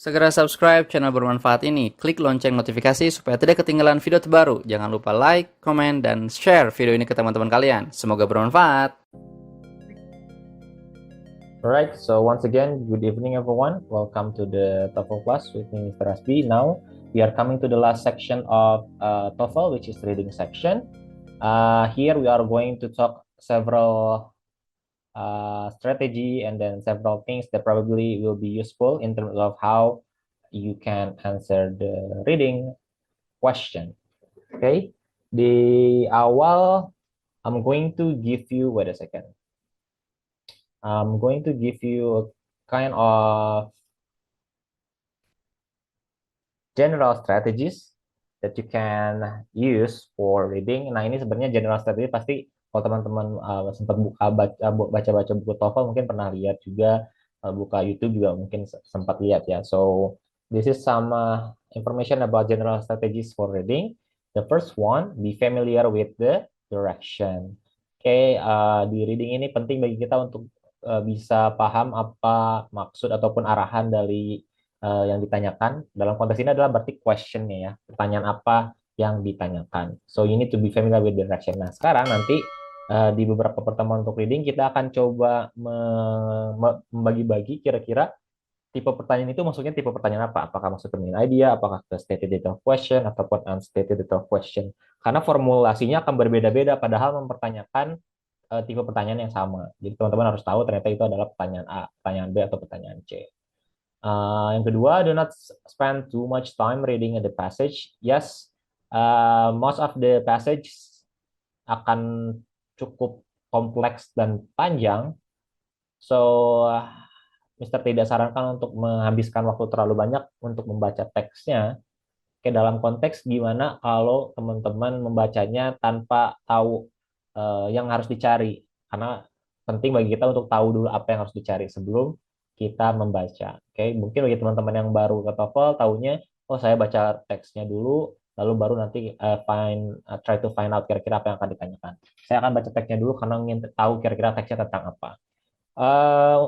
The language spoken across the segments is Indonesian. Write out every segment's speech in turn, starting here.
Segera subscribe channel bermanfaat ini. Klik lonceng notifikasi supaya tidak ketinggalan video terbaru. Jangan lupa like, komen, dan share video ini ke teman-teman kalian. Semoga bermanfaat. Alright, so once again, good evening everyone. Welcome to the TOEFL class with me, Mr. Asbi. Now, we are coming to the last section of TOEFL, which is reading section. Here we are going to talk several strategy and then several things that probably will be useful in terms of how you can answer the reading question. Okay, di awal, I'm going to give you, wait a second. I'm going to give you a kind of general strategies that you can use for reading. Nah, ini sebenarnya general strategy pasti kalau teman-teman sempat baca-baca buku TOEFL mungkin pernah lihat juga, buka YouTube juga mungkin sempat lihat ya. So, this is some information about general strategies for reading. The first one, be familiar with the direction. Oke, di reading ini penting bagi kita untuk bisa paham apa maksud ataupun arahan dari yang ditanyakan. Dalam konteks ini adalah berarti question-nya ya, pertanyaan apa yang ditanyakan. So you need to be familiar with the direction. Nah, sekarang nanti di beberapa pertemuan untuk reading kita akan coba membagi-bagi kira-kira tipe pertanyaan itu maksudnya tipe pertanyaan apa? Apakah maksudnya main idea, apakah ke stated data question ataupun unstated data question. Karena formulasinya akan berbeda-beda padahal mempertanyakan tipe pertanyaan yang sama. Jadi teman-teman harus tahu ternyata itu adalah pertanyaan A, pertanyaan B atau pertanyaan C. Yang kedua, do not spend too much time reading the passage. Yes, most of the passage akan cukup kompleks dan panjang. So, Mister tidak sarankan untuk menghabiskan waktu terlalu banyak untuk membaca teksnya. Oke, dalam konteks gimana kalau teman-teman membacanya tanpa tahu yang harus dicari. Karena penting bagi kita untuk tahu dulu apa yang harus dicari sebelum kita membaca. Oke, mungkin bagi teman-teman yang baru ke TOEFL, tahunya, oh saya baca teksnya dulu, lalu baru nanti try to find out kira-kira apa yang akan ditanyakan. Saya akan baca teksnya dulu karena ingin tahu kira-kira teksnya tentang apa.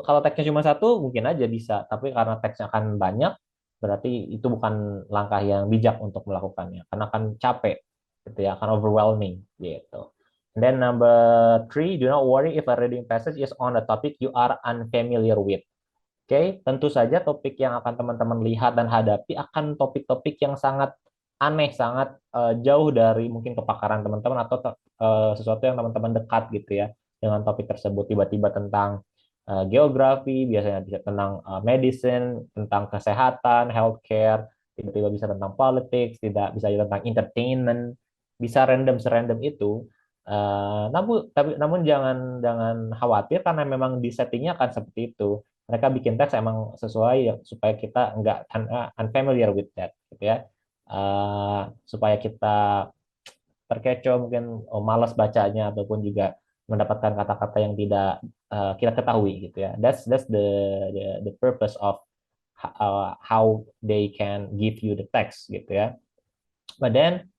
Kalau teksnya cuma satu, mungkin aja bisa, tapi karena teksnya akan banyak, berarti itu bukan langkah yang bijak untuk melakukannya, karena akan capek, gitu ya, akan overwhelming, gitu. And then number three, do not worry if a reading passage is on a topic you are unfamiliar with. Oke, tentu saja topik yang akan teman-teman lihat dan hadapi akan topik-topik yang sangat aneh, sangat jauh dari mungkin kepakaran teman-teman atau sesuatu yang teman-teman dekat gitu ya dengan topik tersebut. Tiba-tiba tentang geografi, biasanya bisa tentang medicine, tentang kesehatan, healthcare, tiba-tiba bisa tentang politics, tidak bisa tentang entertainment, bisa random serandom itu. Namun jangan jangan khawatir karena memang di settingnya akan seperti itu. Mereka bikin teks emang sesuai supaya kita nggak unfamiliar with that, gitu ya. Supaya kita terkecoh mungkin malas bacanya ataupun juga mendapatkan kata-kata yang tidak kita ketahui gitu ya. That's the purpose of how they can give you the text gitu ya. But then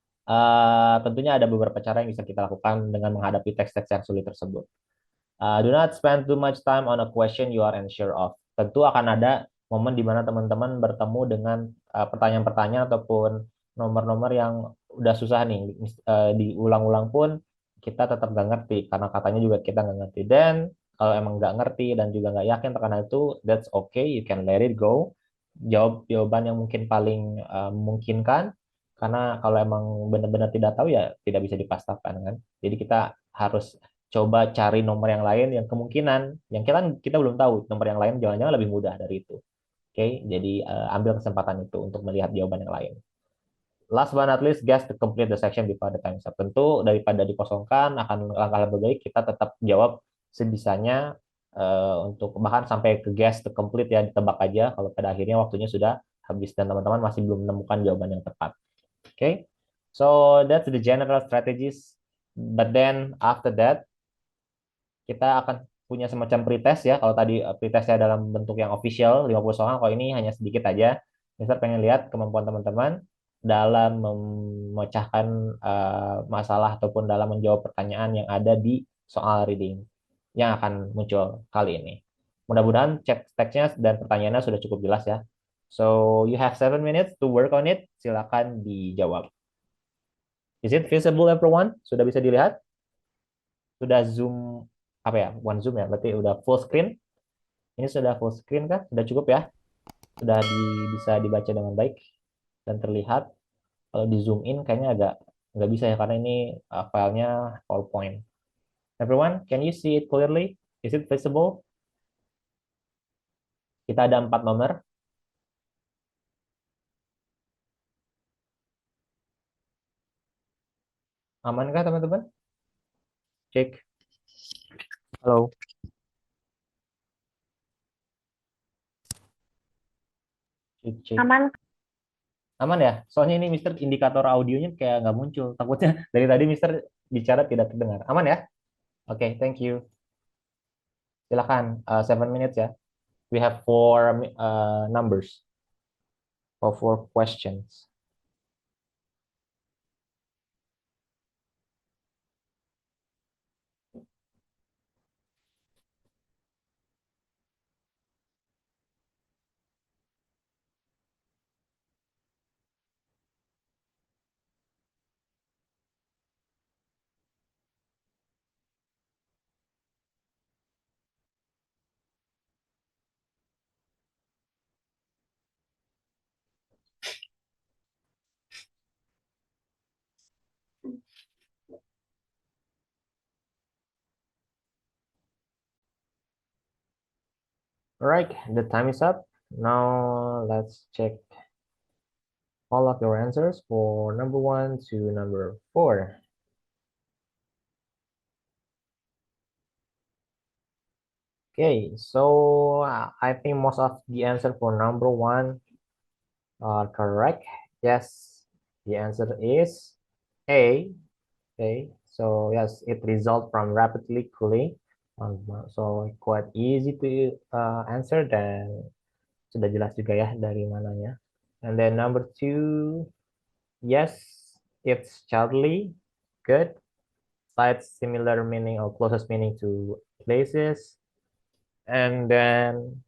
tentunya ada beberapa cara yang bisa kita lakukan dengan menghadapi teks-teks yang sulit tersebut. Do not spend too much time on a question you are unsure of. Tentu akan ada momen di mana teman-teman bertemu dengan pertanyaan-pertanyaan ataupun nomor-nomor yang udah susah nih, diulang-ulang pun kita tetap nggak ngerti karena katanya juga kita nggak ngerti. Dan kalau emang nggak ngerti dan juga nggak yakin terkena itu, that's okay, you can let it go. Jawab jawaban yang mungkin paling memungkinkan. Karena kalau emang benar-benar tidak tahu ya tidak bisa dipaksakan kan. Jadi kita harus coba cari nomor yang lain yang kemungkinan yang kita belum tahu nomor yang lain jangan-jangan lebih mudah dari itu. Oke, jadi ambil kesempatan itu untuk melihat jawaban yang lain. Last but not least, guess to complete the section before the time is up. Tentu daripada dikosongkan, akan langkah lebih baik kita tetap jawab sebisanya untuk bahkan sampai ke guess to complete ya, ditebak aja kalau pada akhirnya waktunya sudah habis dan teman-teman masih belum menemukan jawaban yang tepat. Oke, okay? So that's the general strategies. But then after that, kita akan punya semacam pretest ya. Kalau tadi pretestnya dalam bentuk yang official 50 soal, kalau ini hanya sedikit aja. Mister pengen lihat kemampuan teman-teman dalam memecahkan masalah ataupun dalam menjawab pertanyaan yang ada di soal reading yang akan muncul kali ini. Mudah-mudahan chat teksnya dan pertanyaannya sudah cukup jelas ya. So you have 7 minutes to work on it. Silakan dijawab. Is it visible everyone? Sudah bisa dilihat? Sudah zoom apa ya? One zoom ya. Berarti udah full screen. Ini sudah full screen kah? Sudah cukup ya? Sudah bisa dibaca dengan baik dan terlihat. Kalau di zoom in kayaknya agak nggak bisa ya karena ini filenya PowerPoint. Everyone, can you see it clearly? Is it visible? Kita ada 4 nomor. Amankah teman-teman? Cek. Halo. Cek, cek. Aman. Aman ya? Soalnya ini Mister indikator audionya kayak nggak muncul. Takutnya dari tadi Mister bicara tidak terdengar. Aman ya? Oke, thank you. Silakan, 7 minutes ya. We have four numbers or 4 questions. All right, the time is up. Now let's check all of your answers for number 1 to number 4. Okay, so I think most of the answer for number 1 are correct. Yes, the answer is A. Okay, so yes, it results from rapidly cooling. So quite easy to answer dan sudah jelas juga ya dari mananya. And then number 2, yes, it's Charlie. Good. Cites similar meaning or closest meaning to places. And then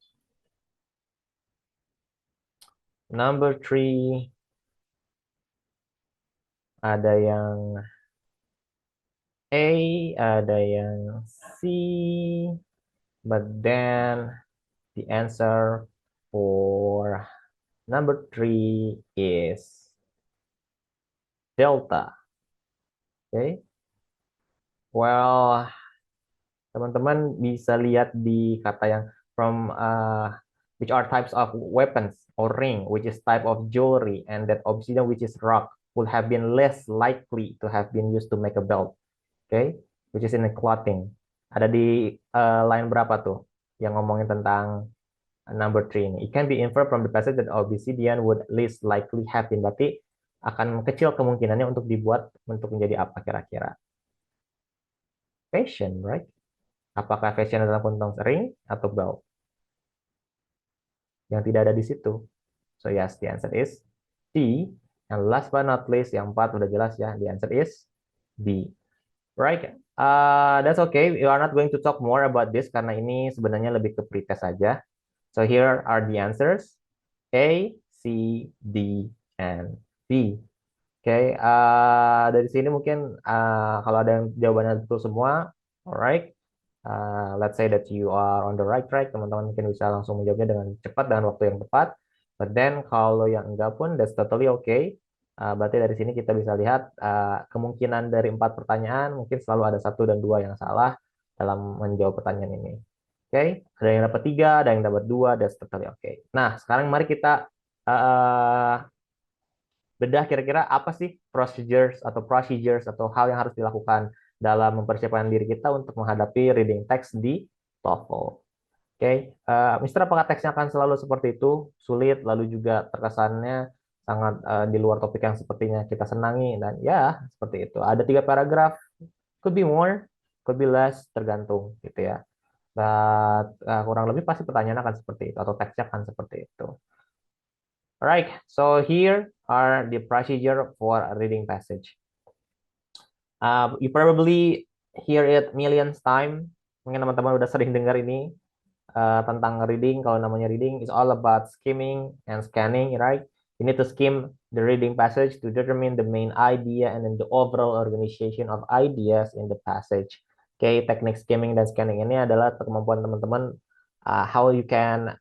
number 3, ada yang A, ada yang C, but then the answer for number 3 is Delta. Okay. Well, teman-teman bisa lihat di kata yang from which are types of weapons or ring, which is type of jewelry, and that obsidian, which is rock, would have been less likely to have been used to make a belt. Okay, which is in the clothing. Ada di line berapa tuh yang ngomongin tentang number 3 ini? It can be inferred from the passage that obsidian would least likely have been. Berarti akan kecil kemungkinannya untuk dibuat untuk menjadi apa kira-kira? Fashion, right? Apakah fashion adalah kuntung ring atau belt? Yang tidak ada di situ. So yes, the answer is C. And last but not least, yang 4 udah jelas ya, the answer is B. Right? That's okay. We are not going to talk more about this karena ini sebenarnya lebih ke pretest saja. So here are the answers: A, C, D, and B. Okay. Dari sini mungkin kalau ada yang jawabannya betul semua, alright. Let's say that you are on the right track, teman-teman mungkin bisa langsung menjawabnya dengan cepat dengan waktu yang tepat. But then kalau yang enggak pun, that's totally okay. Berarti dari sini kita bisa lihat kemungkinan dari 4 pertanyaan mungkin selalu ada 1 dan 2 yang salah dalam menjawab pertanyaan ini. Oke, okay? Ada yang dapat 3, ada yang dapat 2, that's totally okay. Nah, sekarang mari kita bedah kira-kira apa sih procedures atau hal yang harus dilakukan dalam mempersiapkan diri kita untuk menghadapi reading text di TOEFL. Oke, Mister, apakah teksnya akan selalu seperti itu, sulit, lalu juga terkesannya sangat di luar topik yang sepertinya kita senangi, dan ya, seperti itu. Ada 3 paragraf, could be more, could be less, tergantung gitu ya. But, kurang lebih pasti pertanyaan akan seperti itu, atau teksnya akan seperti itu. Alright, so here are the procedure for a reading passage. You probably hear it millions time. Mungkin teman-teman udah sering dengar ini. tentang reading. Kalau namanya reading is all about skimming and scanning, right? You need to skim the reading passage to determine the main idea and then the overall organization of ideas in the passage. Oke, teknik skimming dan scanning ini adalah kemampuan teman-teman how you can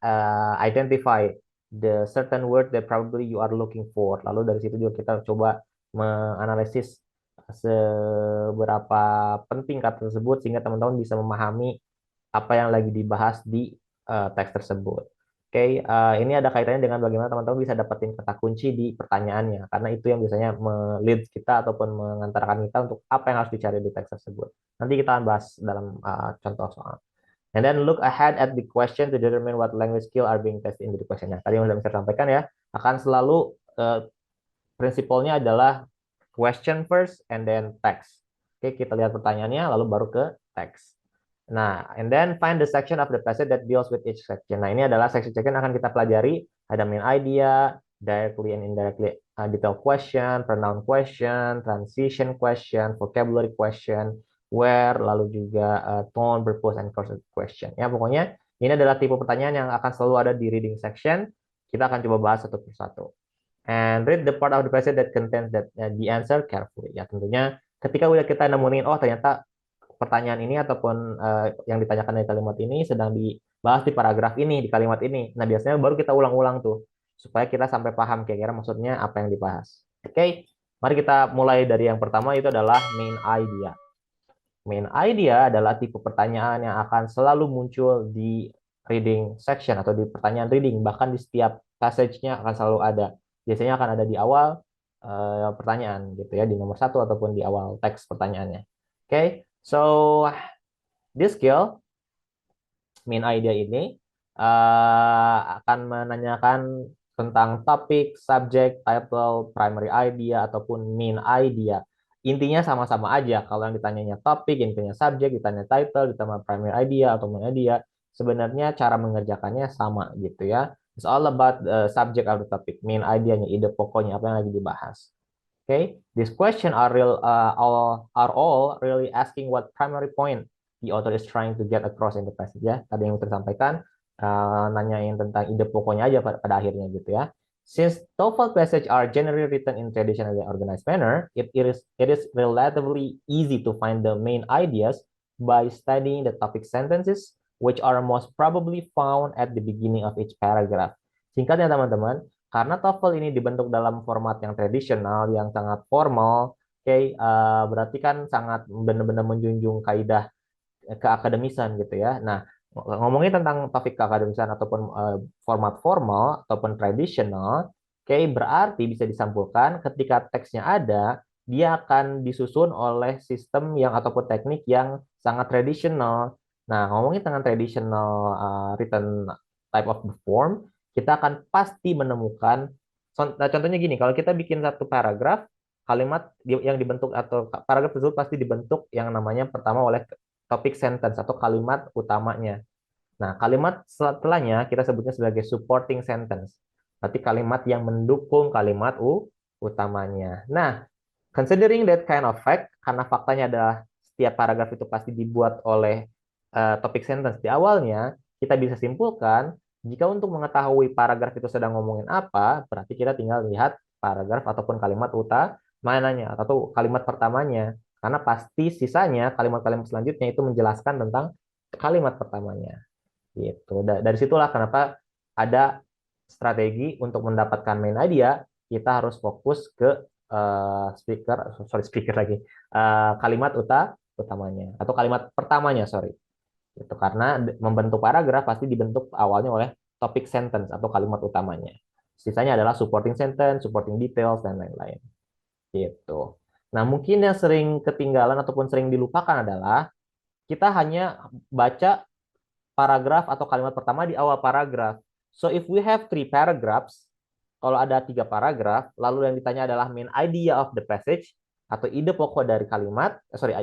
identify the certain word that probably you are looking for. Lalu dari situ juga kita coba menganalisis seberapa penting kata tersebut sehingga teman-teman bisa memahami apa yang lagi dibahas di teks tersebut. Oke, ini ada kaitannya dengan bagaimana teman-teman bisa dapetin kata kunci di pertanyaannya, karena itu yang biasanya lead kita ataupun mengantarkan kita untuk apa yang harus dicari di teks tersebut. Nanti kita akan bahas dalam contoh soal. And then look ahead at the question to determine what language skill are being tested in the question. Nah, tadi yang sudah saya sampaikan ya, akan selalu prinsipalnya adalah question first and then text. Oke, kita lihat pertanyaannya lalu baru ke teks. Nah, and then find the section of the passage that deals with each section. Nah, ini adalah section-section akan kita pelajari. Ada main idea, directly and indirectly detailed question, pronoun question, transition question, vocabulary question, where, lalu juga tone, purpose, and concept question. Ya, pokoknya ini adalah tipe pertanyaan yang akan selalu ada di reading section. Kita akan coba bahas satu persatu. And read the part of the passage that contains the answer carefully. Ya, tentunya ketika udah kita nemuin, oh ternyata pertanyaan ini ataupun yang ditanyakan dari kalimat ini sedang dibahas di paragraf ini, di kalimat ini. Nah, biasanya baru kita ulang-ulang tuh, supaya kita sampai paham kira-kira maksudnya apa yang dibahas. Oke, mari kita mulai dari yang pertama, itu adalah main idea. Main idea adalah tipe pertanyaan yang akan selalu muncul di reading section atau di pertanyaan reading, bahkan di setiap passage-nya akan selalu ada. Biasanya akan ada di awal pertanyaan gitu ya, di nomor satu ataupun di awal teks pertanyaannya. Oke, so this skill, main idea ini akan menanyakan tentang topik, subject, title, primary idea, ataupun main idea. Intinya sama-sama aja. Kalau yang ditanyanya topik, yang ditanya subject, ditanya title, ditanya primary idea atau main idea, sebenarnya cara mengerjakannya sama gitu ya. It's all about the subject of the topic, main idea-nya, ide pokoknya apa yang lagi dibahas. Okay, this question are all really asking what primary point the author is trying to get across in the passage ya. Tadi yang tersampaikan nanyain tentang ide pokoknya aja pada akhirnya gitu ya. Since TOEFL passage are generally written in traditionally organized manner, it is relatively easy to find the main ideas by studying the topic sentences, which are most probably found at the beginning of each paragraph. Singkatnya teman-teman, karena TOEFL ini dibentuk dalam format yang tradisional, yang sangat formal, berarti kan sangat benar-benar menjunjung kaidah keakademisan gitu ya. Nah, ngomongin tentang topik keakademisan ataupun format formal ataupun tradisional, berarti bisa disimpulkan ketika teksnya ada, dia akan disusun oleh sistem yang ataupun teknik yang sangat tradisional. Nah, ngomongin tentang traditional written type of the form, kita akan pasti menemukan, contohnya gini, kalau kita bikin satu paragraf, kalimat yang dibentuk atau paragraf tersebut pasti dibentuk yang namanya pertama oleh topik sentence atau kalimat utamanya. Nah, kalimat setelahnya kita sebutnya sebagai supporting sentence. Berarti kalimat yang mendukung kalimat utamanya. Nah, considering that kind of fact, karena faktanya adalah setiap paragraf itu pasti dibuat oleh topik sentence di awalnya, kita bisa simpulkan jika untuk mengetahui paragraf itu sedang ngomongin apa, berarti kita tinggal lihat paragraf ataupun kalimat utamanya atau kalimat pertamanya. Karena pasti sisanya kalimat-kalimat selanjutnya itu menjelaskan tentang kalimat pertamanya. Gitu. Dari situlah kenapa ada strategi untuk mendapatkan main idea, kita harus fokus ke speaker lagi, kalimat utamanya atau kalimat pertamanya, sorry. Itu karena membentuk paragraf pasti dibentuk awalnya oleh topik sentence atau kalimat utamanya. Sisanya adalah supporting sentence, supporting details, dan lain-lain. Gitu. Nah, mungkin yang sering ketinggalan ataupun sering dilupakan adalah kita hanya baca paragraf atau kalimat pertama di awal paragraf. So if we have 3 paragraphs, kalau ada 3 paragraf, lalu yang ditanya adalah main idea of the passage atau ide pokok dari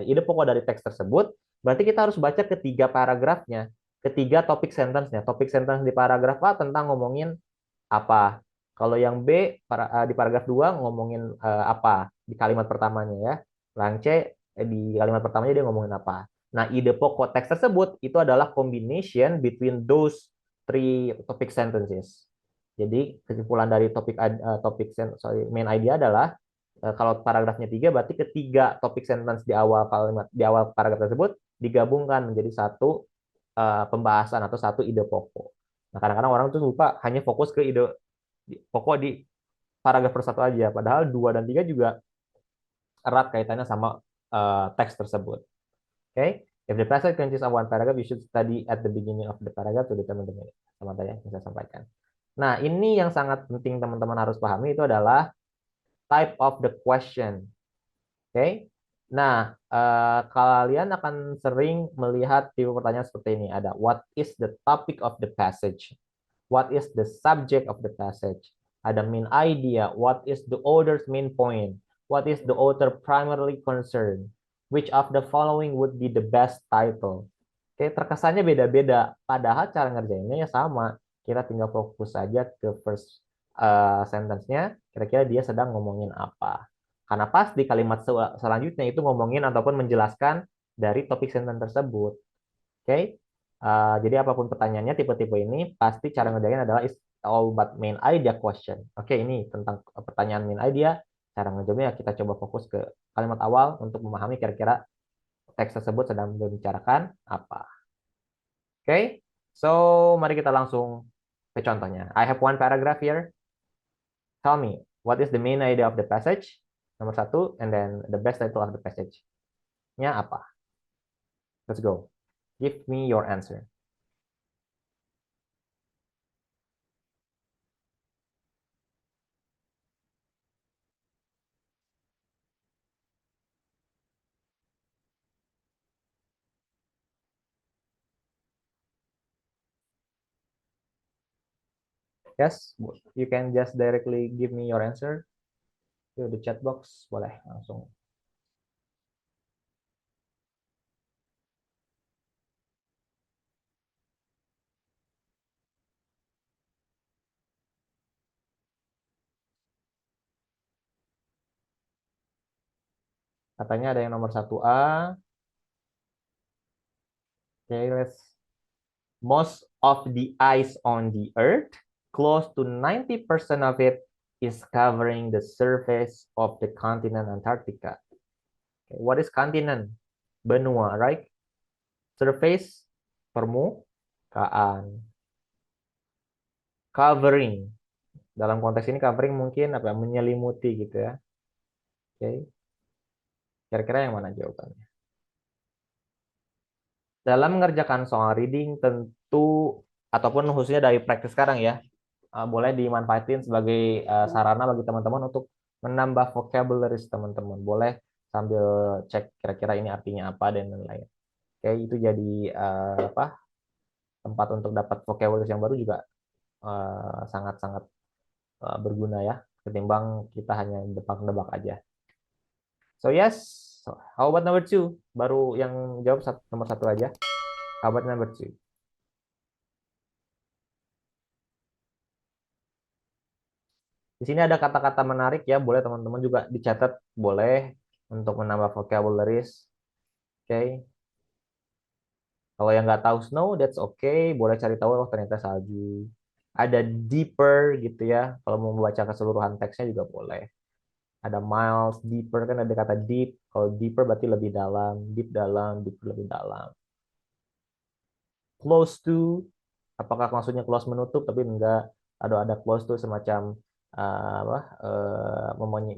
ide pokok dari teks tersebut, berarti kita harus baca ketiga paragrafnya, ketiga topik sentence-nya. Topik sentence di paragraf A tentang ngomongin apa. Kalau yang B di paragraf 2 ngomongin apa di kalimat pertamanya ya. Yang C di kalimat pertamanya dia ngomongin apa. Nah, ide pokok teks tersebut itu adalah combination between those three topic sentences. Jadi kesimpulan dari main idea adalah kalau paragrafnya 3 berarti ketiga topik sentence di awal kalimat di awal paragraf tersebut digabungkan menjadi satu pembahasan atau satu ide pokok. Nah, kadang-kadang orang tuh lupa hanya fokus ke ide pokok di paragraf per satu aja, padahal 2 dan 3 juga erat kaitannya sama teks tersebut. Okay? If the passage contains of one paragraph, you should study at the beginning of the paragraph to determine the meaning. Sama tadi yang saya sampaikan. Nah, ini yang sangat penting teman-teman harus pahami itu adalah type of the question. Oke? Okay? Nah, kalian akan sering melihat tipe pertanyaan seperti ini. Ada what is the topic of the passage? What is the subject of the passage? Ada main idea. What is the author's main point? What is the author primarily concerned? Which of the following would be the best title? Oke, terkesannya beda-beda. Padahal cara ngerjainnya ya sama. Kita tinggal fokus saja ke first sentence-nya. Kira-kira dia sedang ngomongin apa. Karena pas di kalimat selanjutnya itu ngomongin ataupun menjelaskan dari topik sentence tersebut. Oke, jadi apapun pertanyaannya tipe-tipe ini pasti cara ngerjain adalah is all about main idea question. Oke, ini tentang pertanyaan main idea. Cara ngerjainnya kita coba fokus ke kalimat awal untuk memahami kira-kira teks tersebut sedang membicarakan apa. Oke, so mari kita langsung ke contohnya. I have one paragraph here. Tell me, what is the main idea of the passage? Nomor satu, and then the best title of the passage-nya apa? Let's go. Give me your answer. Yes, you can just directly give me your answer to the chat box. Boleh langsung. Katanya ada yang nomor 1A. Okay, most of the ice on the earth, close to 90% of it is covering the surface of the continent Antarctica. Okay, what is continent? Benua, right? Surface, permukaan. Covering. Dalam konteks ini covering mungkin apa? Menyelimuti gitu ya. Oke. Okay. Kira-kira yang mana jawabannya? Dalam mengerjakan soal reading tentu ataupun khususnya dari praktis sekarang ya, boleh dimanfaatin sebagai sarana bagi teman-teman untuk menambah vocabularies teman-teman. Boleh sambil cek kira-kira ini artinya apa dan lain-lain. Oke, itu jadi tempat untuk dapat vocabularies yang baru juga sangat-sangat berguna ya, ketimbang kita hanya debak-debak aja. So yes, how about number 2? Baru yang jawab nomor 1 aja. How about number 2? Di sini ada kata-kata menarik ya, boleh teman-teman juga dicatat, boleh untuk menambah vocabularies. Oke. Okay. Kalau yang nggak tahu snow, that's okay. Boleh cari tahu, oh ternyata salju. Ada deeper gitu ya. Kalau mau membaca keseluruhan teksnya juga boleh. Ada miles, deeper kan ada kata deep. Kalau deeper berarti lebih dalam, deep lebih dalam. Close to, apakah maksudnya close menutup? Tapi enggak. Ada close to semacam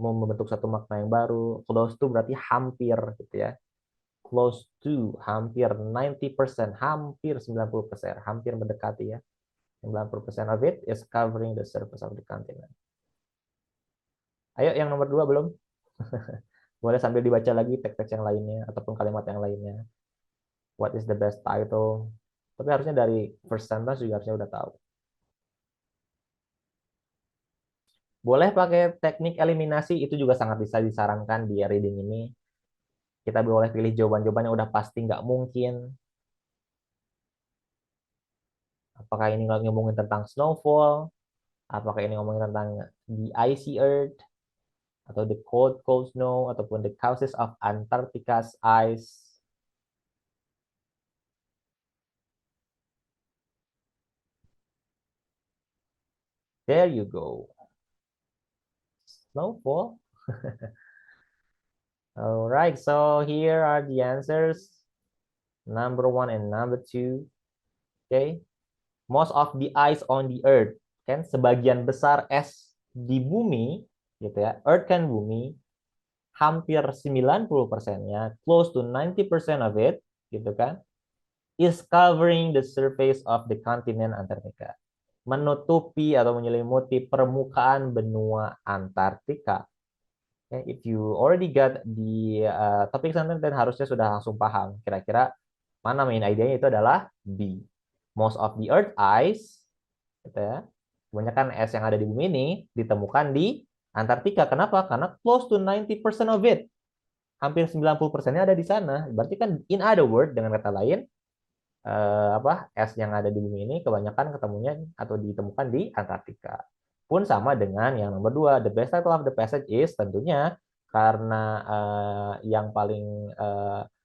membentuk satu makna yang baru. Close to berarti hampir gitu ya. Close to, hampir 90%, hampir 90%, hampir mendekati ya. 90% of it is covering the surface of the continent. Ayo yang nomor 2 belum? Boleh sambil dibaca lagi teks-teks yang lainnya ataupun kalimat yang lainnya. What is the best title? Tapi harusnya dari first sentence juga harusnya udah tahu. Boleh pakai teknik eliminasi, itu juga sangat bisa disarankan di reading ini. Kita boleh pilih jawaban-jawaban yang udah pasti nggak mungkin. Apakah ini ngomongin tentang snowfall? Apakah ini ngomongin tentang the icy earth? Atau the cold snow? Ataupun the causes of Antarctica's ice? There you go. Snowfall. All right, so here are the answers. Number 1 and number 2. Okay. Most of the ice on the earth. Kan sebagian besar es di bumi gitu ya. Earth kan bumi. Hampir 90%-nya, close to 90% of it, gitu kan, is covering the surface of the continent Antarctica. Menutupi atau menyelimuti permukaan benua Antartika. Okay, if you already got the topic sentence, dan harusnya sudah langsung paham kira-kira mana main idenya. Itu adalah B. Most of the earth ice, gitu ya, kebanyakan es yang ada di bumi ini ditemukan di Antartika. Kenapa? Karena close to 90% of it, hampir 90%-nya ada di sana. Berarti kan, in other word, dengan kata lain, es yang ada di bumi ini kebanyakan ketemunya atau ditemukan di Antartika. Pun sama dengan yang nomor 2, the best title of the passage is, tentunya karena yang paling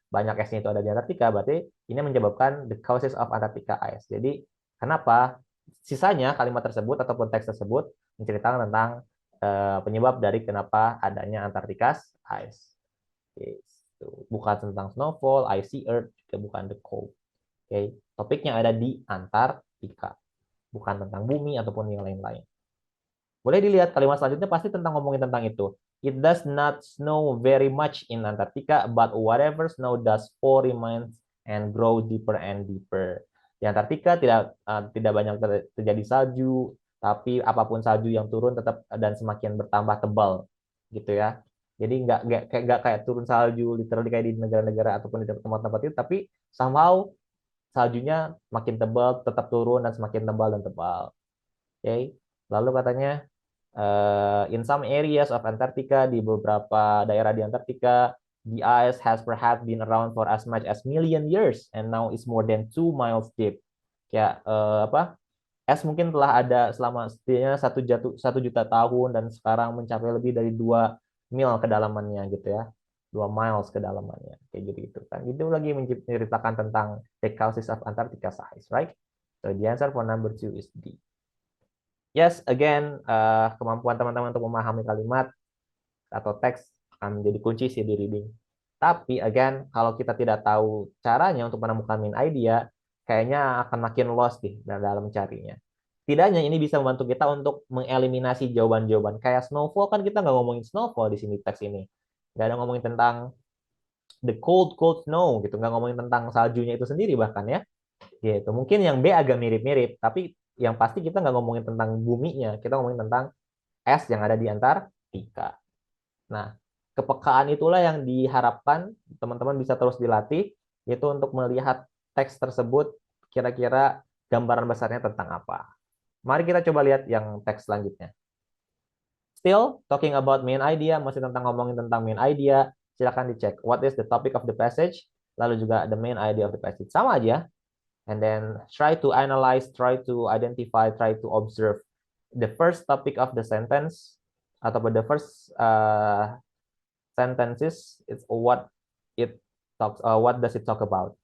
banyak esnya itu ada di Antartika, berarti ini menyebabkan the causes of Antarctica ice. Jadi kenapa sisanya kalimat tersebut ataupun teks tersebut menceritakan tentang penyebab dari kenapa adanya Antarctica ice. Gitu. Bukan tentang snowfall, icy earth, juga bukan the cold. Oke, topiknya ada di Antartika, bukan tentang bumi ataupun yang lain-lain. Boleh dilihat kalimat selanjutnya pasti tentang ngomongin tentang itu. It does not snow very much in Antarctica, but whatever snow does fall remains and grow deeper and deeper. Di Antartika tidak banyak terjadi salju, tapi apapun salju yang turun tetap dan semakin bertambah tebal, gitu ya. Jadi nggak kayak turun salju literally kayak di negara-negara ataupun di tempat-tempat itu, tapi somehow saljunya makin tebal, tetap turun dan semakin tebal dan tebal. Oke. Lalu katanya in some areas of Antarctica, di beberapa daerah di Antartika, the ice has perhaps been around for as much as million years and now is more than 2 miles deep. Ya, es mungkin telah ada selama setidaknya 1 juta tahun dan sekarang mencapai lebih dari 2 mil kedalamannya, gitu ya. 2 miles kedalamannya, kayak gitu kan. Itu lagi menceritakan tentang the causes of Antarctica ice, right? So the answer for number 2 is D. Yes, again, kemampuan teman-teman untuk memahami kalimat atau teks akan menjadi kunci sih di reading. Tapi again, kalau kita tidak tahu caranya untuk menemukan main idea, kayaknya akan makin lost nih dalam mencarinya. Setidaknya ini bisa membantu kita untuk mengeliminasi jawaban-jawaban. Kayak snowfall, kan kita nggak ngomongin snowfall di sini teks ini. Nggak ada ngomongin tentang the cold snow gitu, nggak ngomongin tentang saljunya itu sendiri bahkan ya. Gitu. Mungkin yang B agak mirip-mirip, tapi yang pasti kita nggak ngomongin tentang buminya, kita ngomongin tentang es yang ada di Antartika. Nah, kepekaan itulah yang diharapkan teman-teman bisa terus dilatih, yaitu untuk melihat teks tersebut kira-kira gambaran besarnya tentang apa. Mari kita coba lihat yang teks selanjutnya. Still talking about main idea, masih tentang ngomongin tentang main idea. Silakan dicek what is the topic of the passage, lalu juga the main idea of the passage. Sama aja. And then try to analyze, try to identify, try to observe the first topic of the sentence atau the first sentences. It's what it talks. What does it talk about?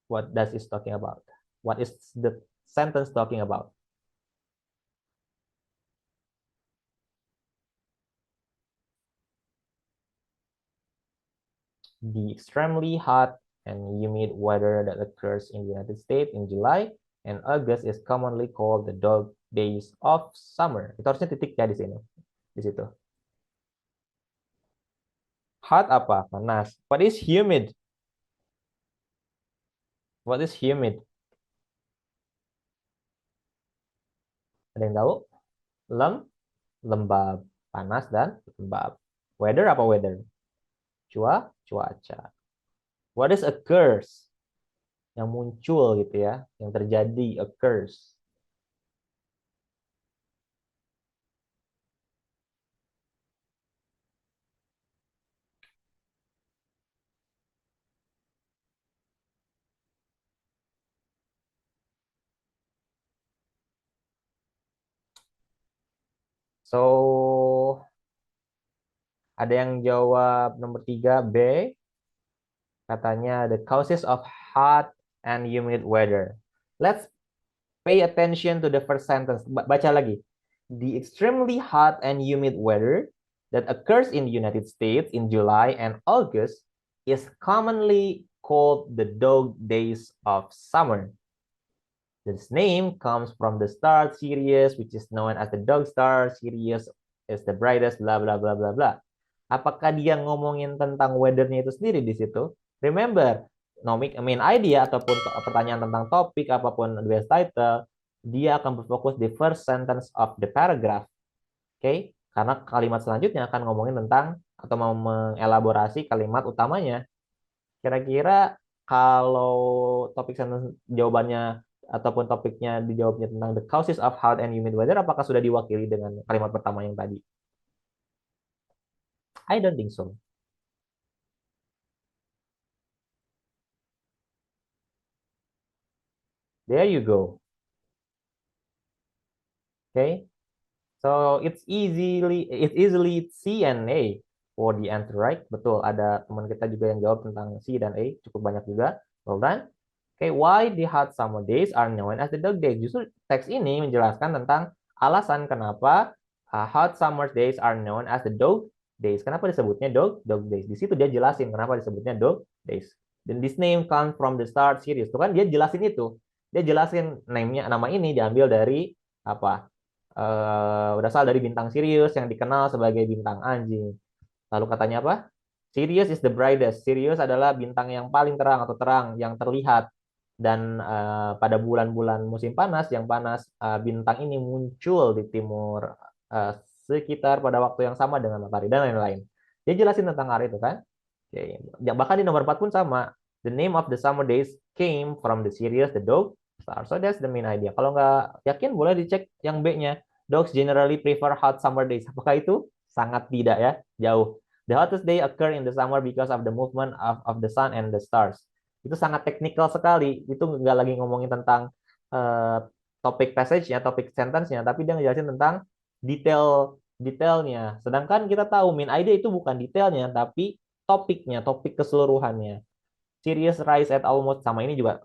What does it talking about? What is the sentence talking about? The extremely hot and humid weather that occurs in the United States in July and August is commonly called the dog days of summer. Itu harusnya titik ya di sini, di situ. Hot apa? Panas. What is humid? What is humid? Ada yang tahu? Lembab. Panas dan lembab. Weather apa weather? Cuaca. What is occurs? Yang muncul gitu ya, yang terjadi, occurs. So, ada yang jawab nomor 3 B. Katanya the causes of hot and humid weather. Let's Pay attention to the first sentence. Baca lagi. The extremely hot and humid weather that occurs in the United States in July and August is commonly called the dog days of summer. This name comes from the star Sirius, which is known as the dog star. Sirius is the brightest, bla bla bla bla bla. Apakah dia ngomongin tentang weathernya itu sendiri di situ? Remember, main idea ataupun pertanyaan tentang topik apapun best title, dia akan berfokus di first sentence of the paragraph. Oke? Karena kalimat selanjutnya akan ngomongin tentang atau mau mengelaborasi kalimat utamanya. Kira-kira kalau topik sentence jawabannya ataupun topiknya dijawabnya tentang the causes of hot and humid weather, apakah sudah diwakili dengan kalimat pertama yang tadi? I don't think so. There you go. Okay, so it's easily C and A for the answer, right? Betul, ada teman kita juga yang jawab tentang C dan A, cukup banyak juga. Well done. Okay, why the hot summer days are known as the dog days? Justru teks ini menjelaskan tentang alasan kenapa hot summer days are known as the dog days. Kenapa disebutnya dog days? Di situ dia jelasin kenapa disebutnya dog days. Dan this name comes from the start series. Tuh kan dia jelasin itu. Dia jelasin nama ini diambil dari apa? Berasal dari bintang Sirius yang dikenal sebagai bintang anjing. Lalu katanya apa? Sirius is the brightest. Sirius adalah bintang yang paling terang atau terang yang terlihat. Dan pada bulan-bulan musim panas, yang panas, bintang ini muncul di timur sekitar pada waktu yang sama dengan matahari dan lain-lain. Dia jelasin tentang hal itu kan. Oke. Ya, bahkan di nomor 4 pun sama. The name of the summer days came from the Sirius, the dog star. So that's the main idea. Kalau nggak yakin boleh dicek yang B-nya. Dogs generally prefer hot summer days. Apakah itu? Sangat tidak ya, jauh. The hottest day occur in the summer because of the movement of the sun and the stars. Itu sangat teknikal sekali. Itu nggak lagi ngomongin tentang topik passage-nya, topik sentence-nya, tapi dia ngejelasin tentang detailnya. Sedangkan kita tahu main idea itu bukan detailnya, tapi topiknya, topik keseluruhannya. Sirius rise at almost sama ini juga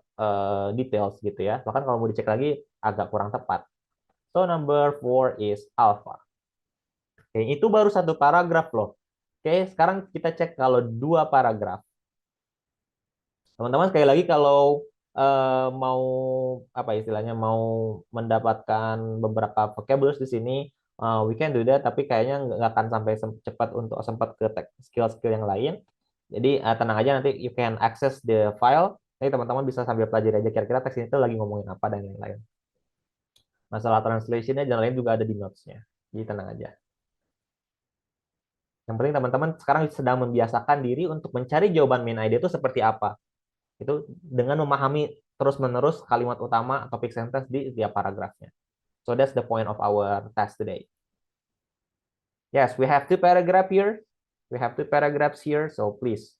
details gitu ya. Bahkan kalau mau dicek lagi agak kurang tepat. So number 4 is alpha. Oke, itu baru satu paragraf loh. Oke, sekarang kita cek kalau dua paragraf. Teman-teman sekali lagi kalau mau apa istilahnya mau mendapatkan beberapa vocabulary di sini, we can do that. Tapi kayaknya nggak akan sampai cepat untuk sempat ke skill-skill yang lain. Jadi tenang aja, nanti you can access the file. Nanti teman-teman bisa sambil pelajari aja kira-kira teks ini tuh lagi ngomongin apa dan yang lain. Masalah translationnya dan lain juga ada di notes-nya. Jadi tenang aja. Yang penting teman-teman sekarang sedang membiasakan diri untuk mencari jawaban main idea itu seperti apa. Itu dengan memahami terus-menerus kalimat utama topik sentence di setiap paragrafnya. So that's the point of our test today. Yes, we have two paragraphs here. We have two paragraphs here, so please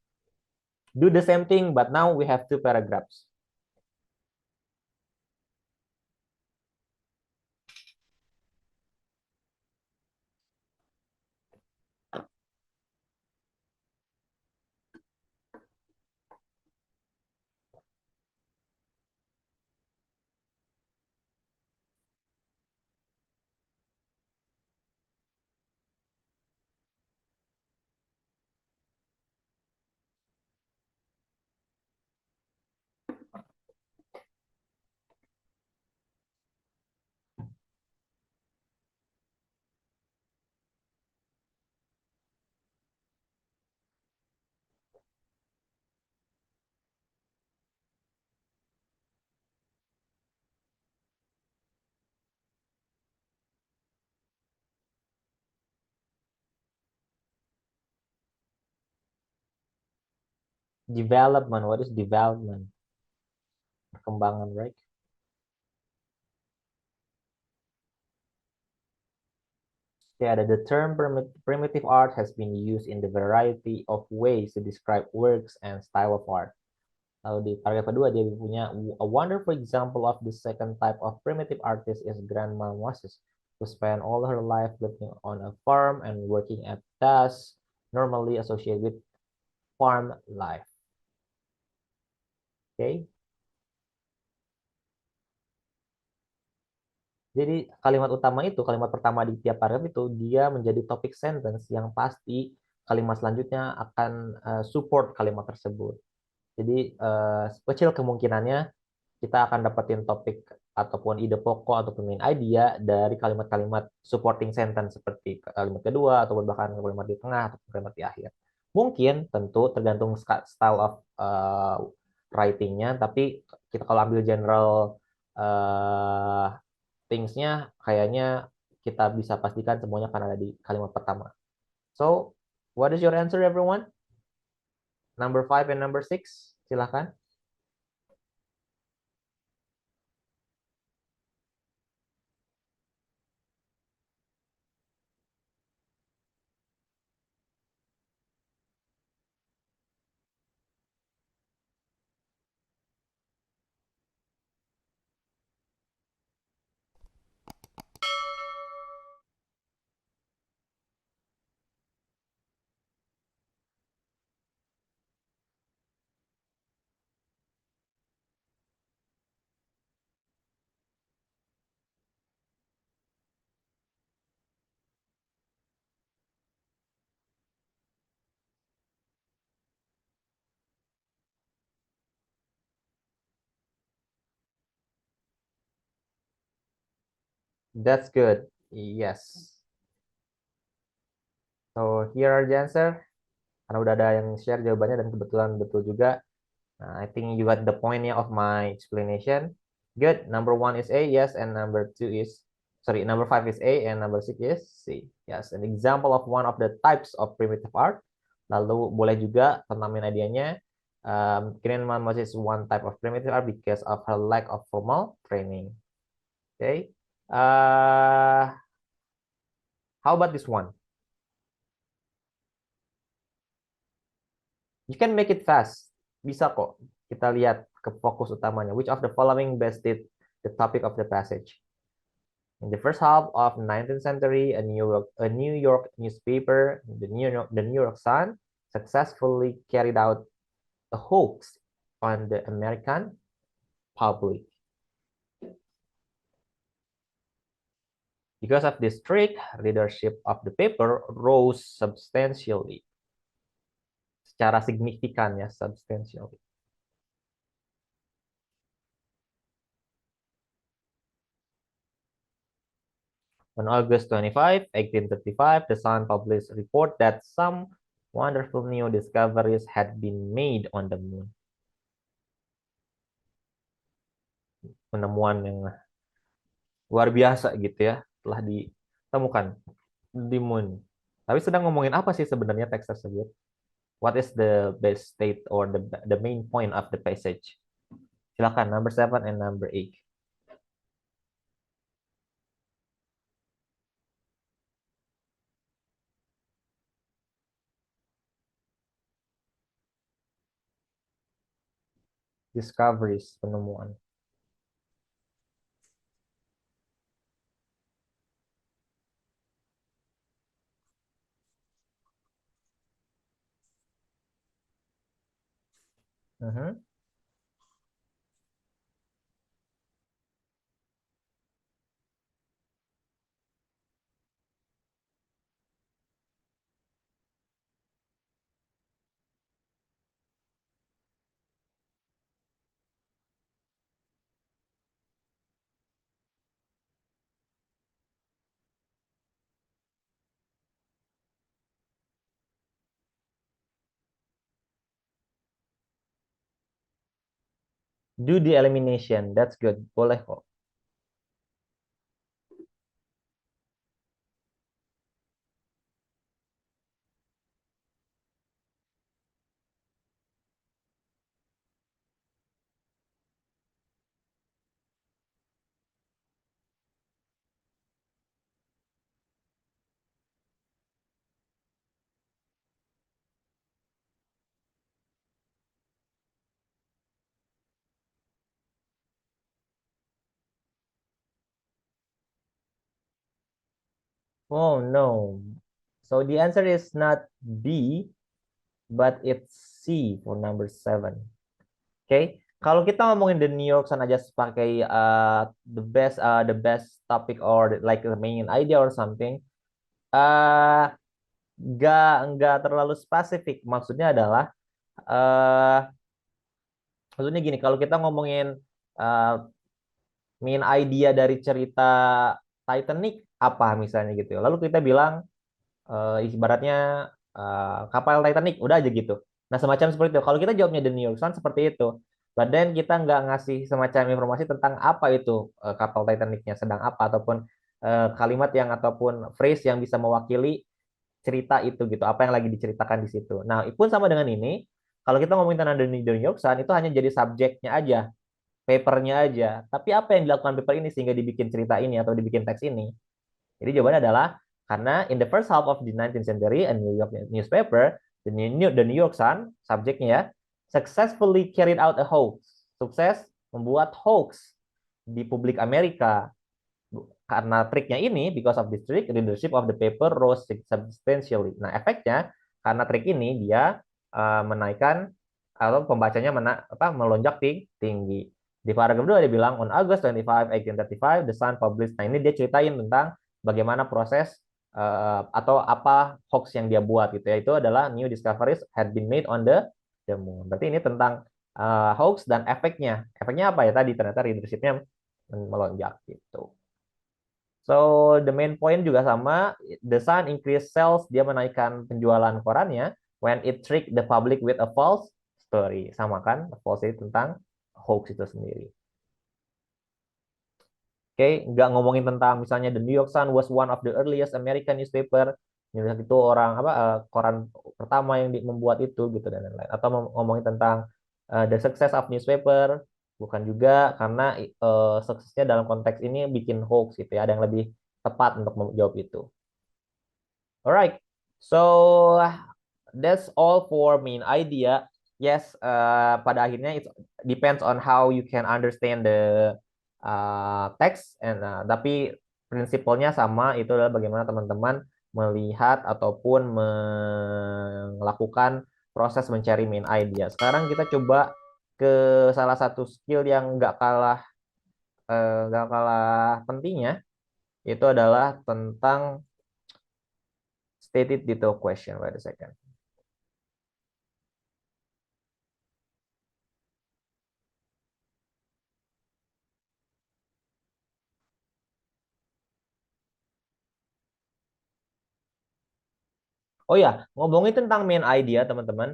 do the same thing, but now we have two paragraphs. Development, what is development? Perkembangan, right? Yeah, the term primitive art has been used in the variety of ways to describe works and style of art. Lalu di paragraf kedua dia punya a wonderful example of the second type of primitive artist is Grandma Moses, who spent all her life living on a farm and working at tasks normally associated with farm life. Okay. Jadi kalimat utama itu, kalimat pertama di tiap paragraf itu, dia menjadi topik sentence yang pasti kalimat selanjutnya akan support kalimat tersebut. Jadi kecil kemungkinannya kita akan dapetin topik ataupun ide pokok ataupun main idea dari kalimat-kalimat supporting sentence seperti kalimat kedua ataupun bahkan kalimat di tengah atau kalimat di akhir. Mungkin tentu tergantung style of writingnya, tapi kita kalau ambil general uh, things-nya kayaknya kita bisa pastikan semuanya akan ada di kalimat pertama. So, what is your answer everyone? Number 5 and number 6, silahkan. That's good. Yes. So, here are the answer. Karena udah ada yang share jawabannya dan kebetulan betul juga. Nah, I think you got the point of my explanation. Good. Number 1 is A, yes, and number 2 is, sorry, number 5 is A and number 6 is C. Yes, an example of one of the types of primitive art. Lalu boleh juga tentang main idenya. Grandma Moses is one type of primitive art because of her lack of formal training. Okay. How about this one? You can make it fast. Bisa kok. Kita lihat ke fokus utamanya. Which of the following best did the topic of the passage? In the first half of 19th century, a New York newspaper, the New York Sun, successfully carried out a hoax on the American public. Because of this trick, readership of the paper rose substantially. Secara signifikan ya, substantially. On August 25, 1835, the Sun published a report that some wonderful new discoveries had been made on the moon. Penemuan yang luar biasa gitu ya, telah ditemukan di moon. Tapi sedang ngomongin apa sih sebenarnya teks tersebut? What is the best state or the main point of the passage? Silakan, number 7 and number 8. Discoveries, penemuan. Do the elimination, that's good. Boleh kok. Oh no. So the answer is not B, but it's C for number 7. Okay. Kalau kita ngomongin The New York Sun aja sebagai the best topic or like the main idea or something, uh, nggak terlalu spesifik. Maksudnya adalah uh, maksudnya gini, kalau kita ngomongin uh, main idea dari cerita Titanic apa misalnya gitu. Lalu kita bilang ibaratnya kapal Titanic, udah aja gitu. Nah, semacam seperti itu. Kalau kita jawabnya The New York Sun seperti itu. But then kita nggak ngasih semacam informasi tentang apa itu kapal Titanicnya sedang apa, ataupun kalimat yang ataupun phrase yang bisa mewakili cerita itu gitu, apa yang lagi diceritakan di situ. Nah, pun sama dengan ini, kalau kita ngomongin tentang The New York Sun, itu hanya jadi subjeknya aja, papernya aja. Tapi apa yang dilakukan paper ini sehingga dibikin cerita ini atau dibikin teks ini? Jadi jawabannya adalah karena in the first half of the 19th century, a New York newspaper, the New York Sun, subjeknya ya, successfully carried out a hoax. Sukses membuat hoax di publik Amerika. Karena triknya ini, because of this trick, readership of the paper rose substantially. Nah, efeknya karena trik ini dia menaikkan atau pembacanya melonjak tinggi. Di paragraf 2 dia bilang on August 25, 1835, The Sun published. Nah, ini dia ceritain tentang bagaimana proses atau apa hoax yang dia buat gitu ya. Itu adalah new discoveries had been made on the moon. Berarti ini tentang hoax dan efeknya. Efeknya apa ya tadi? Ternyata readershipnya melonjak gitu. So the main point juga sama, The Sun increase sales, dia menaikkan penjualan korannya when it trick the public with a false story. Sama kan, false itu tentang hoax itu sendiri. Oke, nggak ngomongin tentang misalnya The New York Sun was one of the earliest American newspaper. New York itu orang apa koran pertama yang membuat itu gitu dan lain-lain. Atau ngomongin tentang the success of newspaper, bukan juga karena suksesnya dalam konteks ini bikin hoax gitu ya. Ada yang lebih tepat untuk menjawab itu. Alright, so that's all for main idea. Yes, pada akhirnya it depends on how you can understand the text, and tapi prinsipalnya sama, itu adalah bagaimana teman-teman melihat ataupun melakukan proses mencari main idea. Sekarang kita coba ke salah satu skill yang nggak kalah pentingnya, itu adalah tentang stated detail question. Wait a second. Oh ya, ngomongin tentang main idea, teman-teman.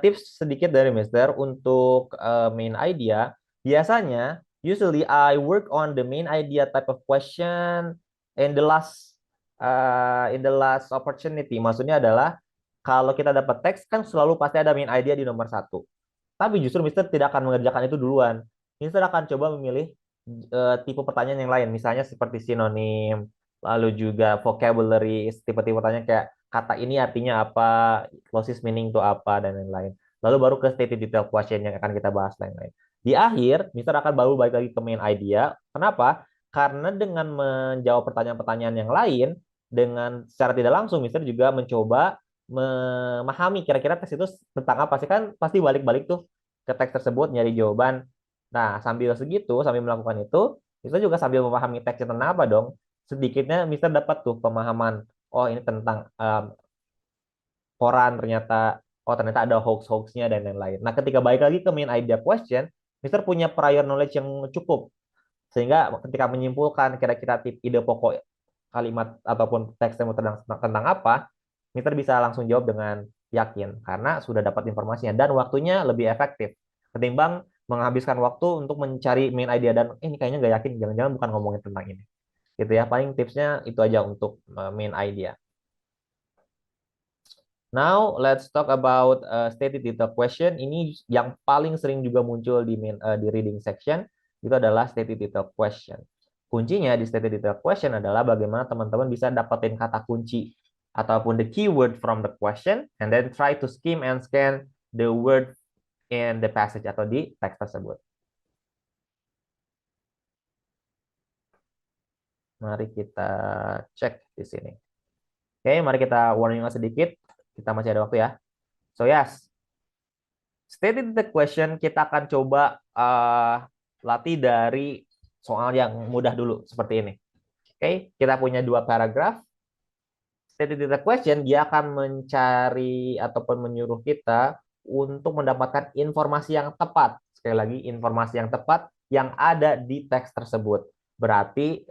Tips sedikit dari Mister untuk main idea. Biasanya, usually I work on the main idea type of question in the last opportunity. Maksudnya adalah kalau kita dapat teks kan selalu pasti ada main idea di nomor satu. Tapi justru Mister tidak akan mengerjakan itu duluan. Mister akan coba memilih tipe pertanyaan yang lain, misalnya seperti sinonim, lalu juga vocabulary, tipe-tipe pertanyaan kayak kata ini artinya apa, closest meaning itu apa, dan lain-lain. Lalu baru ke stated detail question yang akan kita bahas lain-lain. Di akhir, Mister akan baru balik lagi ke main idea. Kenapa? Karena dengan menjawab pertanyaan-pertanyaan yang lain, dengan secara tidak langsung, Mister juga mencoba memahami kira-kira teks itu tentang apa sih, kan pasti balik-balik tuh ke teks tersebut nyari jawaban. Nah, sambil melakukan itu, Mister juga sambil memahami teksnya tentang apa dong. Sedikitnya Mister dapat tuh pemahaman, oh ini tentang koran ternyata, oh ternyata ada hoax-hoaxnya dan lain-lain. Nah, ketika balik lagi ke main idea question, Mister punya prior knowledge yang cukup. Sehingga ketika menyimpulkan kira-kira ide pokok kalimat ataupun teks tentang apa, Mister bisa langsung jawab dengan yakin karena sudah dapat informasinya dan waktunya lebih efektif ketimbang menghabiskan waktu untuk mencari main idea dan ini kayaknya nggak yakin, jangan-jangan bukan ngomongin tentang ini. Gitu ya, paling tipsnya itu aja untuk main idea. Now let's talk about stated detail question. Ini yang paling sering juga muncul di reading section, itu adalah stated detail question. Kuncinya di stated detail question adalah bagaimana teman-teman bisa dapetin kata kunci ataupun the keyword from the question and then try to skim and scan the word in the passage atau di teks tersebut. Mari kita cek di sini. Oke, mari kita warning sedikit. Kita masih ada waktu ya. So yes, Stated the question, kita akan coba latih dari soal yang mudah dulu seperti ini. Oke, kita punya dua paragraf. Stated the question, dia akan mencari ataupun menyuruh kita untuk mendapatkan informasi yang tepat. Sekali lagi, informasi yang tepat yang ada di teks tersebut. Berarti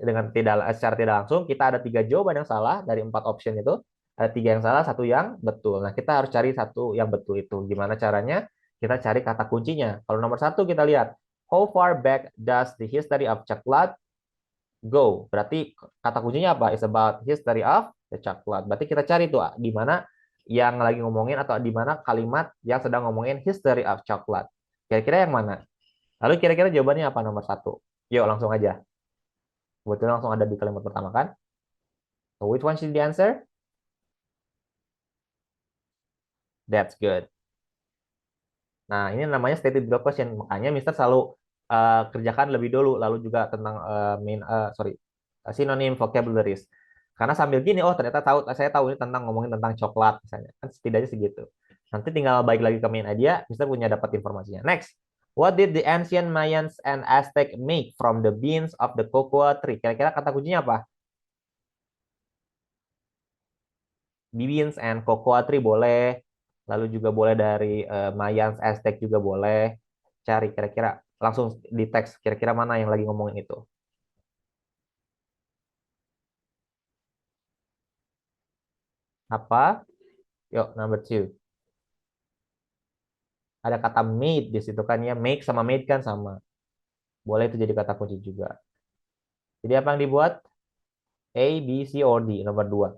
secara tidak langsung kita ada 3 jawaban yang salah dari 4 option itu. Ada 3 yang salah, 1 yang betul. Nah, kita harus cari 1 yang betul itu. Gimana caranya? Kita cari kata kuncinya. Kalau nomor 1 kita lihat, how far back does the history of chocolate go? Berarti kata kuncinya apa? It's about history of the chocolate. Berarti kita cari tuh di mana yang lagi ngomongin atau di mana kalimat yang sedang ngomongin history of chocolate. Kira-kira yang mana? Lalu kira-kira jawabannya apa nomor 1? Yuk langsung aja. Kebetulan langsung ada di kalimat pertama kan? So which one should the answer? That's good. Nah, ini namanya stated below question. Makanya Mister selalu kerjakan lebih dulu, lalu juga tentang synonym vocabularies. Karena sambil gini, oh ternyata saya tahu ini tentang ngomongin tentang coklat misalnya. Kan setidaknya segitu. Nanti tinggal balik lagi ke main idea, Mister punya dapat informasinya. Next, what did the ancient Mayans and Aztec make from the beans of the cocoa tree? Kira-kira kata kuncinya apa? Beans and cocoa tree boleh. Lalu juga boleh dari Mayans, Aztec juga boleh. Cari kira-kira langsung di teks kira-kira mana yang lagi ngomongin itu. Apa? Yuk, number 2. Ada kata made di situ kan ya. Make sama made kan sama. Boleh itu jadi kata kunci juga. Jadi apa yang dibuat? A, B, C, or D. Nomor 2.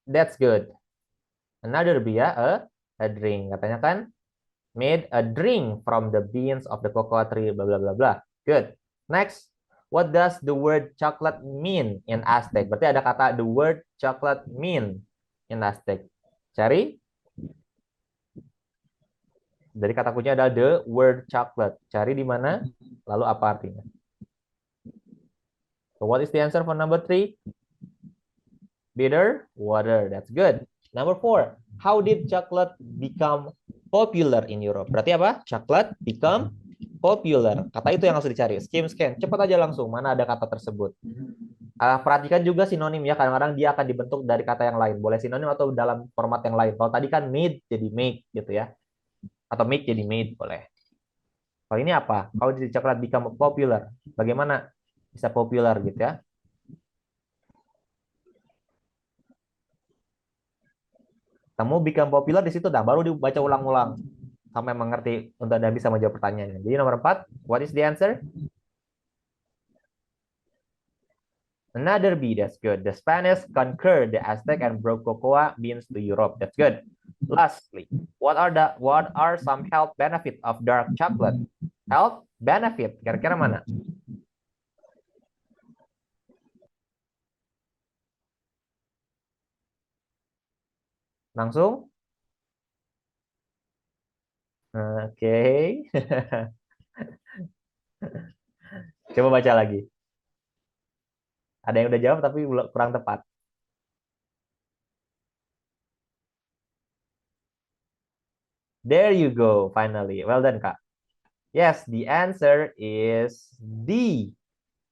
That's good. Another B ya, a drink. Katanya kan made a drink from the beans of the cocoa tree, bla bla bla bla. Good. Next, what does the word chocolate mean in Aztec? Berarti ada kata the word chocolate mean in Aztec. Cari. Dari kata kuncinya adalah the word chocolate. Cari di mana, lalu apa artinya. So what is the answer for number 3? Bitter water. That's good. Number 4. How did chocolate become popular in Europe? Berarti apa? Chocolate become popular. Kata itu yang harus dicari. Skim scan. Cepat aja langsung. Mana ada kata tersebut. Perhatikan juga sinonim ya. Kadang-kadang dia akan dibentuk dari kata yang lain. Boleh sinonim atau dalam format yang lain. Kalau tadi kan made jadi make gitu ya. Atau make jadi made boleh. Kalau ini apa? How did chocolate become popular? Bagaimana bisa populer gitu ya? Kamu become popular di situ dah, baru dibaca ulang-ulang sampai mengerti untuk Anda bisa menjawab pertanyaannya. Jadi nomor 4, what is the answer? Another B, that's good. The Spanish conquered the Aztec and brought cocoa beans to Europe. That's good. Lastly, what are some health benefits of dark chocolate? Health benefit, kira-kira mana? Langsung? Oke. Coba baca lagi. Ada yang udah jawab tapi kurang tepat. There you go, finally. Well done, Kak. Yes, the answer is D.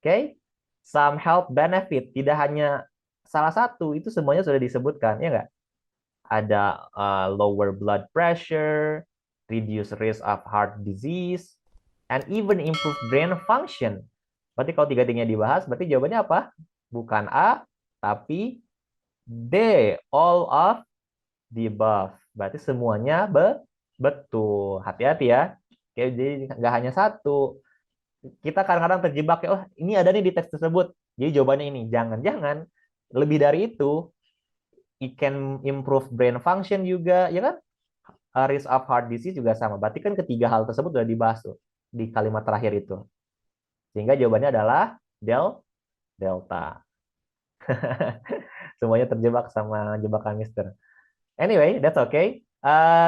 Okay? Some health benefit. Tidak hanya salah satu, itu semuanya sudah disebutkan, ya nggak? Ada lower blood pressure, reduce risk of heart disease, and even improve brain function. Berarti kalau tiga-tiganya dibahas, berarti jawabannya apa? Bukan A, tapi D. All of the above. Berarti semuanya betul. Hati-hati ya. Oke, jadi nggak hanya satu. Kita kadang-kadang terjebak ya, oh ini ada nih di teks tersebut. Jadi jawabannya ini. Jangan-jangan lebih dari itu. It can improve brain function juga, ya kan? Risk of heart disease juga sama. Berarti kan ketiga hal tersebut sudah dibahas tuh di kalimat terakhir itu. Sehingga jawabannya adalah delta. Semuanya terjebak sama jebakan Mister. Anyway, that's okay.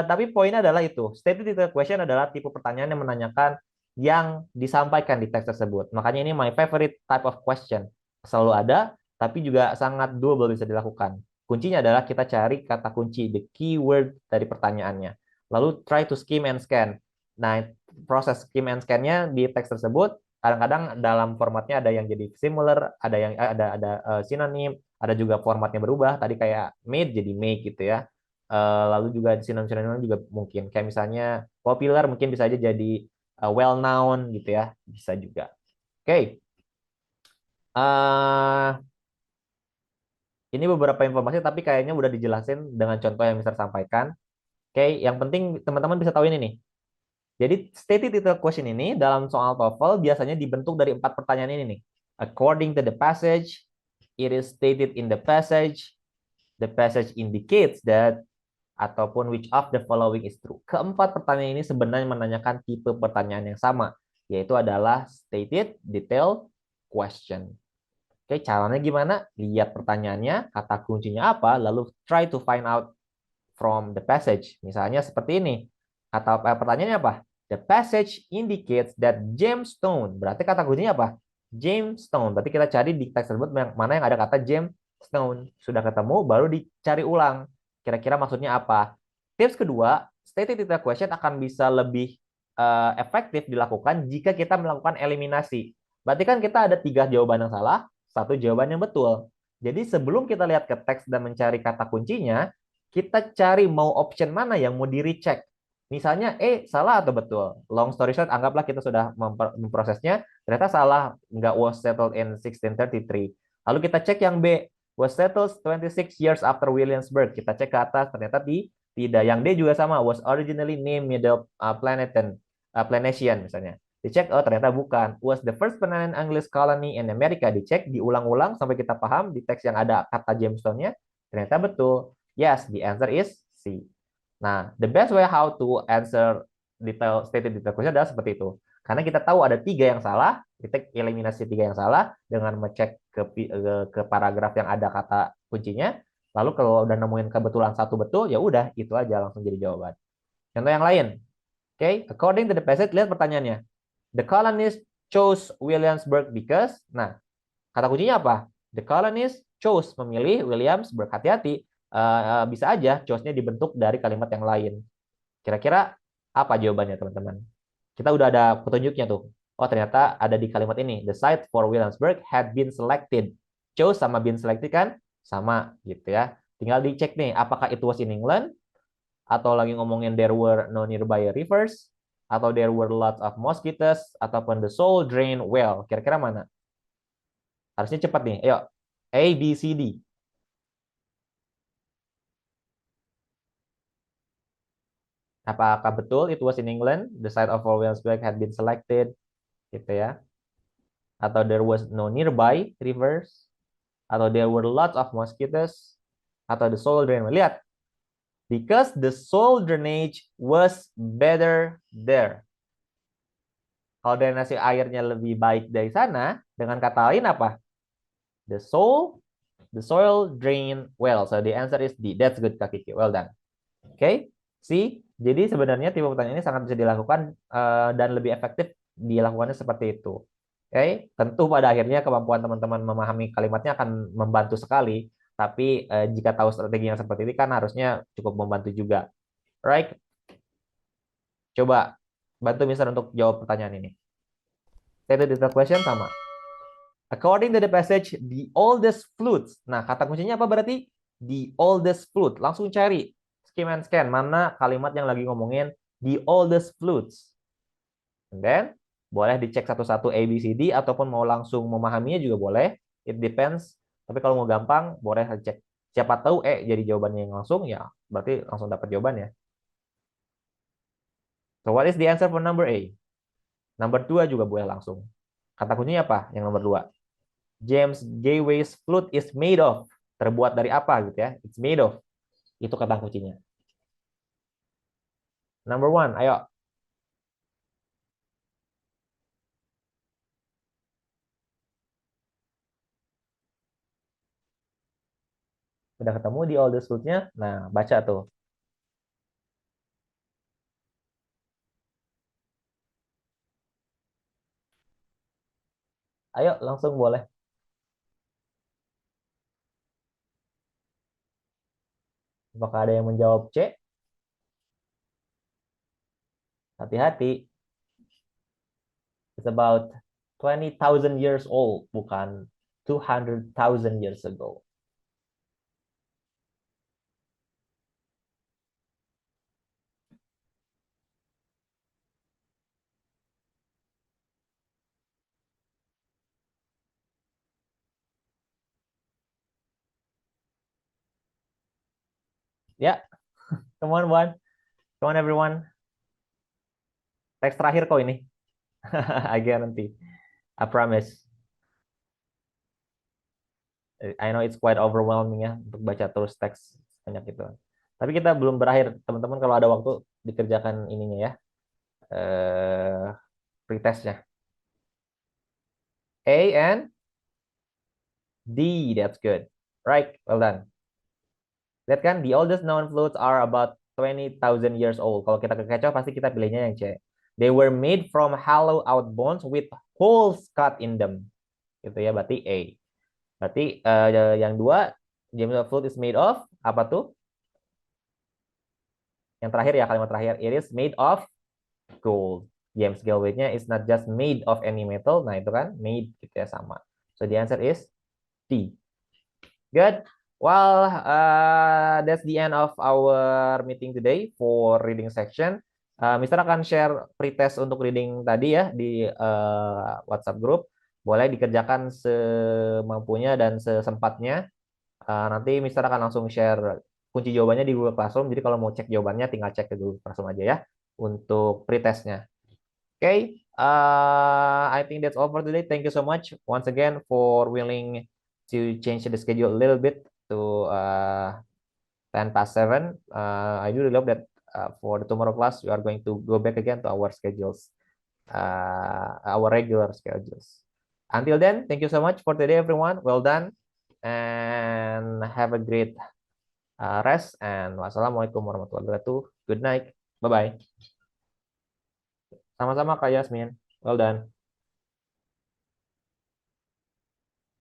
Tapi poinnya adalah itu. Stated question adalah tipe pertanyaan yang menanyakan yang disampaikan di teks tersebut. Makanya ini my favorite type of question. Selalu ada, tapi juga sangat doable bisa dilakukan. Kuncinya adalah kita cari kata kunci, the keyword dari pertanyaannya. Lalu try to skim and scan. Nah, proses skim and scan-nya di teks tersebut kadang-kadang dalam formatnya ada yang jadi similar, ada yang ada sinonim, ada juga formatnya berubah. Tadi kayak made jadi make gitu ya. Lalu juga sinonim-sinonim juga mungkin kayak misalnya popular mungkin bisa aja jadi well known gitu ya, bisa juga. Oke. Okay. Ini beberapa informasi tapi kayaknya udah dijelasin dengan contoh yang bisa sampaikan. Oke, yang penting teman-teman bisa tahu ini nih. Jadi stated title question ini dalam soal TOEFL biasanya dibentuk dari 4 pertanyaan ini nih. According to the passage, it is stated in the passage indicates that, ataupun which of the following is true. Keempat pertanyaan ini sebenarnya menanyakan tipe pertanyaan yang sama, yaitu adalah stated detailed question. Oke, caranya gimana? Lihat pertanyaannya, kata kuncinya apa, lalu try to find out from the passage. Misalnya seperti ini. Pertanyaannya apa? The passage indicates that gemstone. Berarti kata kuncinya apa? Gemstone. Berarti kita cari di teks tersebut mana yang ada kata gemstone. Sudah ketemu, baru dicari ulang. Kira-kira maksudnya apa? Tips kedua, stated title question akan bisa lebih efektif dilakukan jika kita melakukan eliminasi. Berarti kan kita ada 3 jawaban yang salah, 1 jawaban yang betul. Jadi sebelum kita lihat ke teks dan mencari kata kuncinya, kita cari mau option mana yang mau di recheck. Misalnya, salah atau betul? Long story short, anggaplah kita sudah memprosesnya, ternyata salah, nggak was settled in 1633. Lalu kita cek yang B, was settled 26 years after Williamsburg. Kita cek ke atas, ternyata tidak. Yang D juga sama, was originally named Middle Planetian misalnya. Dicek, oh ternyata bukan. Was the first permanent English colony in America. Dicek, diulang-ulang sampai kita paham di teks yang ada kata gemstone-nya. Ternyata betul. Yes, the answer is C. Nah, the best way how to answer stated detail question adalah seperti itu. Karena kita tahu ada 3 yang salah, kita eliminasi 3 yang salah dengan mengecek ke paragraf yang ada kata kuncinya. Lalu kalau udah nemuin kebetulan 1 betul, ya udah itu aja langsung jadi jawaban. Contoh yang lain. Oke, okay? According to the passage, lihat pertanyaannya. The colonists chose Williamsburg because, nah, kata kuncinya apa? The colonists chose, memilih Williamsburg. Hati-hati, bisa aja chose-nya dibentuk dari kalimat yang lain. Kira-kira apa jawabannya, teman-teman? Kita udah ada petunjuknya tuh. Oh, ternyata ada di kalimat ini. The site for Williamsburg had been selected. Chose sama been selected kan? Sama gitu ya. Tinggal dicek nih, apakah it was in England? Atau lagi ngomongin there were no nearby rivers? Atau there were lots of mosquitoes? Ataupun the soul drain well? Kira-kira mana? Harusnya cepat nih. Ayo, A, B, C, D. Apakah betul it was in England? The site of Williamsburg had been selected, gitu ya. Atau there was no nearby rivers, atau there were lots of mosquitoes, atau the soil drain. Lihat, because the soil drainage was better there. Kalau drainasi airnya lebih baik dari sana, dengan kata lain apa? The soil, the soil drain well. So the answer is D. That's good, Kak Kiki. Well done. Oke, okay. See, jadi sebenarnya tipe pertanyaan ini sangat bisa dilakukan dan lebih efektif dilakukannya seperti itu. Oke, okay. Tentu pada akhirnya kemampuan teman-teman memahami kalimatnya akan membantu sekali. Tapi jika tahu strategi yang seperti ini kan harusnya cukup membantu juga. Right? Coba bantu Mister untuk jawab pertanyaan ini. Stated the question sama. According to the passage, the oldest flutes. Nah, kata kuncinya apa berarti? The oldest flute. Langsung cari. Skim and scan. Mana kalimat yang lagi ngomongin the oldest flutes. And then, boleh dicek satu-satu A, B, C, D. Ataupun mau langsung memahaminya juga boleh. It depends. Tapi kalau mau gampang, boleh cek. Siapa tahu jadi jawabannya yang langsung, ya berarti langsung dapat jawabannya. So, what is the answer for number A? Number 2 juga boleh langsung. Kata kuncinya apa yang nomor 2? James Gateway's flute is made of. Terbuat dari apa gitu ya? It's made of. Itu kata kuncinya. Number 1, ayo. Udah ketemu di all the flute-nya? Nah, baca tuh. Ayo, langsung boleh. Apakah ada yang menjawab C? Hati-hati. It's about 20,000 years old, bukan 200,000 years ago. Ya, come on, one. Come on, everyone. Teks terakhir kok ini. I guarantee. I promise. I know it's quite overwhelming ya untuk baca terus teks banyak itu. Tapi kita belum berakhir, teman-teman. Kalau ada waktu dikerjakan ininya ya, pretestnya. A and D, that's good. Right, well done. Lihat kan, the oldest known flutes are about 20,000 years old. Kalau kita kekecoh, pasti kita pilihnya yang C. They were made from hollow out bones with holes cut in them. Gitu ya, berarti A. Berarti yang dua, James flute is made of, apa tuh? Yang terakhir ya, kalimat terakhir. It is made of gold. James Galway-nya is not just made of any metal. Nah, itu kan made gitu ya, sama. So the answer is D. Good. Well, that's the end of our meeting today for reading section. Mister akan share pretest untuk reading tadi ya di WhatsApp group. Boleh dikerjakan semampunya dan sesempatnya. Nanti Mister akan langsung share kunci jawabannya di Google Classroom. Jadi kalau mau cek jawabannya, tinggal cek ke Google Classroom aja ya untuk pretestnya. Okay, I think that's all for today. Thank you so much once again for willing to change the schedule a little bit to 10 past 7. I do really hope that for the tomorrow class, we are going to go back again to our schedules, our regular schedules. Until then, thank you so much for today, everyone. Well done, and have a great rest. And wassalamualaikum warahmatullahi wabarakatuh. Good night. Bye-bye. Sama-sama Kak Yasmin. Well done.